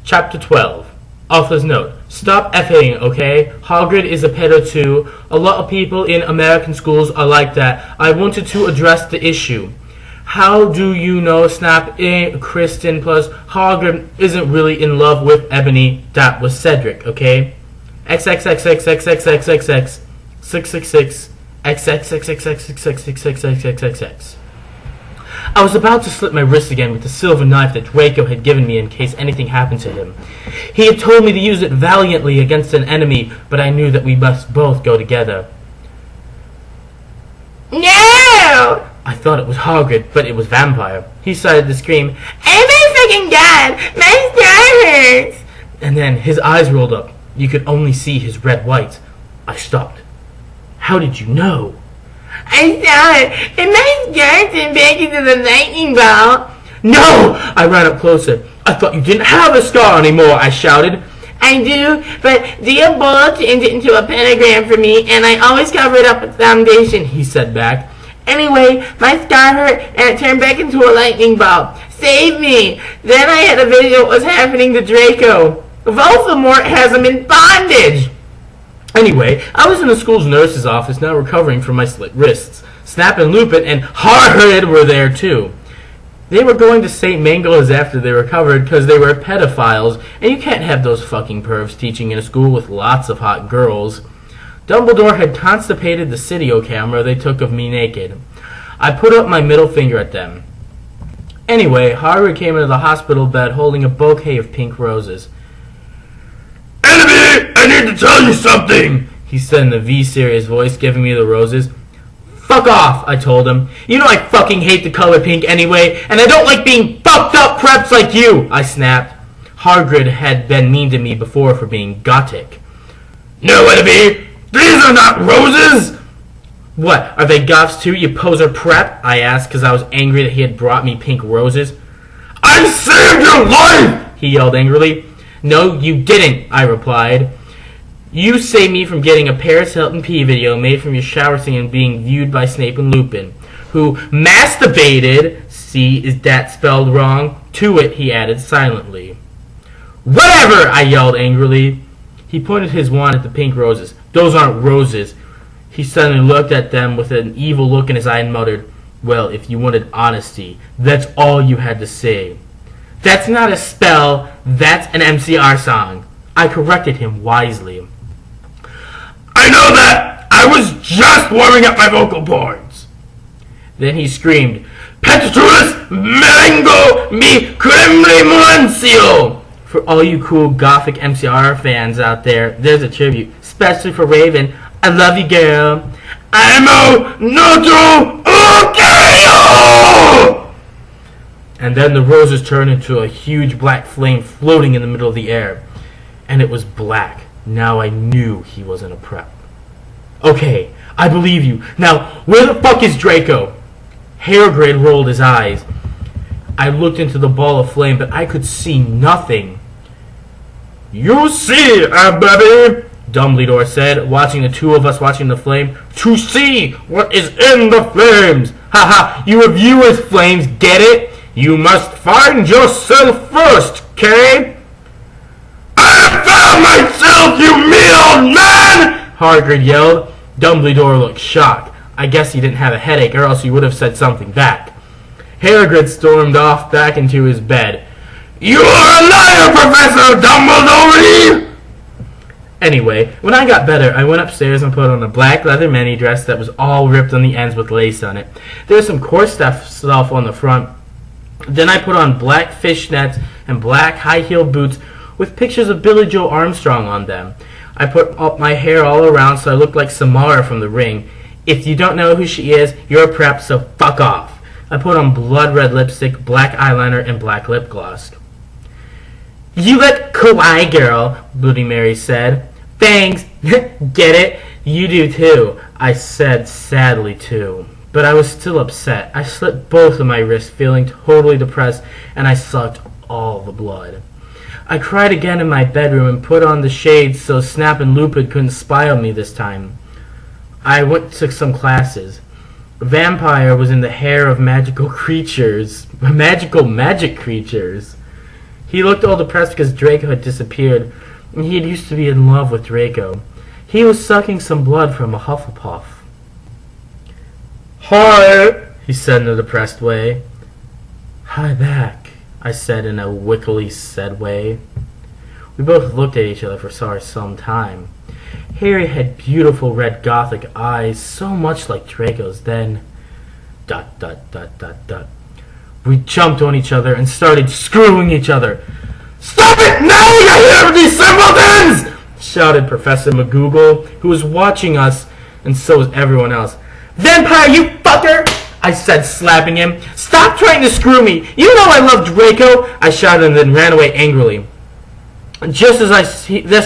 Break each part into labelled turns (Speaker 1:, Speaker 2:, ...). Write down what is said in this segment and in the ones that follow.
Speaker 1: Chapter 12. Author's note. Stop effing, okay? Hagrid is a pedo too. A lot of people in American schools are like that. I wanted to address the issue. How do you know Snap ain't Kristen plus Hagrid isn't really in love with Ebony? That was Cedric, okay? XXXXXXXXXX 666 XXXXXXXXXXXX. I was about to slit my wrist again with the silver knife that Draco had given me in case anything happened to him. He had told me to use it valiantly against an enemy, but I knew that we must both go together. No! I thought it was Hagrid, but it was Vampire. He started to scream, "Oh my fucking god! My star hurts!" And then his eyes rolled up. You could only see his red whites. I stopped. How did you know? I saw it. And my scar turned back into the lightning ball. No! I ran up closer. I thought you didn't have a scar anymore, I shouted. I do, but Dia Bull changed it into a pentagram for me, and I always cover it up with foundation, he said back. Anyway, my scar hurt, and it turned back into a lightning ball. Save me! Then I had a vision of what was happening to Draco. Voldemort has him in bondage! Anyway, I was in the school's nurse's office now recovering from my slit wrists. Snap and Lupin and Hagrid were there too. They were going to St. Mango's after they recovered because they were pedophiles, and you can't have those fucking pervs teaching in a school with lots of hot girls. Dumbledore had constipated the video camera they took of me naked. I put up my middle finger at them. Anyway, Hagrid came into the hospital bed holding a bouquet of pink roses. "Enemy, I need to tell you something," he said in a V-serious voice, giving me the roses. "Fuck off," I told him. "You know I fucking hate the color pink anyway, and I don't like being fucked up preps like you," I snapped. Hagrid had been mean to me before for being gothic. "No, Enemy, these are not roses!" "What, are they goths too, you poser prep?" I asked because I was angry that he had brought me pink roses. "I saved your life!" he yelled angrily. "No, you didn't," I replied. "You saved me from getting a Paris Hilton P video made from your shower scene and being viewed by Snape and Lupin, who masturbated, see, is that spelled wrong, to it," he added silently. "Whatever!" I yelled angrily. He pointed his wand at the pink roses. "Those aren't roses." He suddenly looked at them with an evil look in his eye and muttered, "Well, if you wanted honesty, that's all you had to say." "That's not a spell, that's an MCR song." I corrected him wisely. "I know that! I was just warming up my vocal cords." Then he screamed, "Petrus Merengo mi Kremlimoncio!" For all you cool gothic MCR fans out there, there's a tribute, especially for Raven. I love you, girl. Amo noto ukeo! And then the roses turned into a huge black flame floating in the middle of the air. And it was black. Now I knew he wasn't a prep. "Okay, I believe you. Now, where the fuck is Draco?" Hagrid rolled his eyes. I looked into the ball of flame, but I could see nothing. "You see, baby," Dumbledore said, watching the two of us watching the flame, "to see what is in the flames. Haha, you review as flames, get it? You must find yourself first, okay?" "I found myself, you mean old man!" Hagrid yelled. Dumbledore looked shocked. I guess he didn't have a headache, or else he would have said something back. Hagrid stormed off back into his bed. "You are a liar, Professor Dumbledore!" Anyway, when I got better, I went upstairs and put on a black leather mini dress that was all ripped on the ends with lace on it. There was some coarse stuff on the front. Then I put on black fishnets and black high-heeled boots with pictures of Billie Joe Armstrong on them. I put up my hair all around so I looked like Samara from The Ring. If you don't know who she is, you're a prep, so fuck off. I put on blood red lipstick, black eyeliner, and black lip gloss. "You look kawaii, girl," Bloody Mary said. "Thanks." "Get it? You do too," I said sadly too. But I was still upset. I slit both of my wrists, feeling totally depressed, and I sucked all the blood. I cried again in my bedroom and put on the shades so Snap and Lupin couldn't spy on me this time. I went to some classes. Vampire was in the hair of magical creatures. Magic creatures. He looked all depressed because Draco had disappeared, and he had used to be in love with Draco. He was sucking some blood from a Hufflepuff. "Hi," he said in a depressed way. "Hi back," I said in a wickily said way. We both looked at each other for some time. Harry had beautiful red gothic eyes, so much like Draco's. Then, ... We jumped on each other and started screwing each other. "Stop it now, you hear these simpletons!" shouted Professor McGoogle, who was watching us, and so was everyone else. "Vampire, you fucker!" I said, slapping him. "Stop trying to screw me! You know I love Draco!" I shouted and then ran away angrily. Just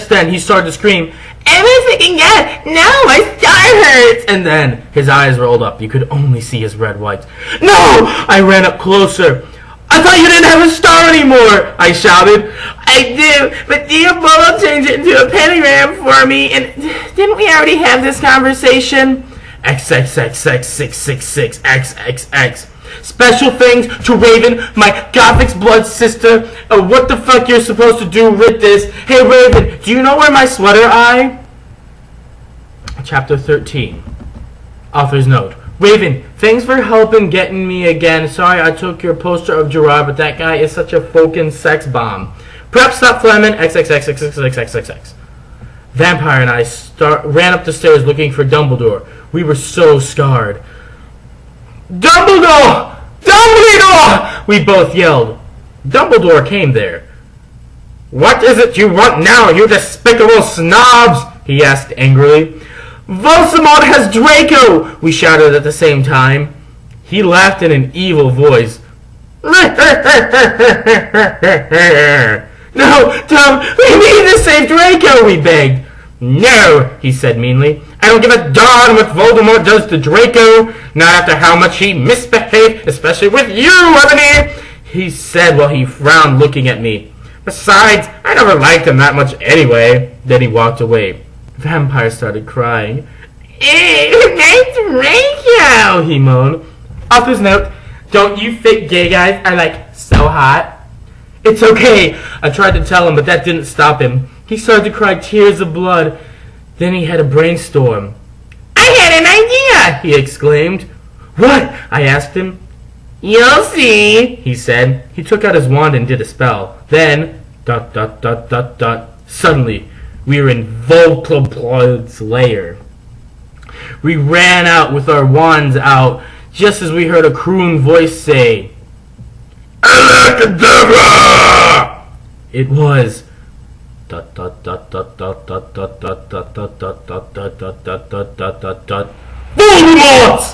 Speaker 1: then he started to scream, "Everything again! No, my star hurts!" And then his eyes rolled up. You could only see his red whites. "No!" I ran up closer. "I thought you didn't have a star anymore!" I shouted. "I do, but Diabolo changed it into a pentagram for me, and didn't we already have this conversation?" XXXX666XXX. Special thanks to Raven, my Gothic's blood sister. What the fuck you're supposed to do with this? Hey Raven, do you know where my sweater I? Chapter 13. Author's note. Raven, thanks for helping getting me again. Sorry I took your poster of Gerard, but that guy is such a fucking sex bomb. Prep stop Fleming. XXXXXXXXX. Vampire and I ran up the stairs looking for Dumbledore. We were so scarred. "Dumbledore! Dumbledore!" we both yelled. Dumbledore came there. "What is it you want now, you despicable snobs?" he asked angrily. "Voldemort has Draco!" we shouted at the same time. He laughed in an evil voice. "No, Tom, we need to save Draco," we begged. "No," he said meanly. "I don't give a darn what Voldemort does to Draco, not after how much he misbehaved, especially with you, Ebony," he said while he frowned looking at me. "Besides, I never liked him that much anyway." Then he walked away. Vampire started crying. "Nice Draco," he moaned. Author's note, don't you think gay guys are like so hot? "It's okay," I tried to tell him, but that didn't stop him. He started to cry tears of blood. Then he had a brainstorm. "I had an idea!" he exclaimed. "What?" I asked him. "You'll see," he said. He took out his wand and did a spell. Then, ... Suddenly, we were in Voldemort's lair. We ran out with our wands out, just as we heard a croon voice say, "Abracadabra!" It was... Voldemort!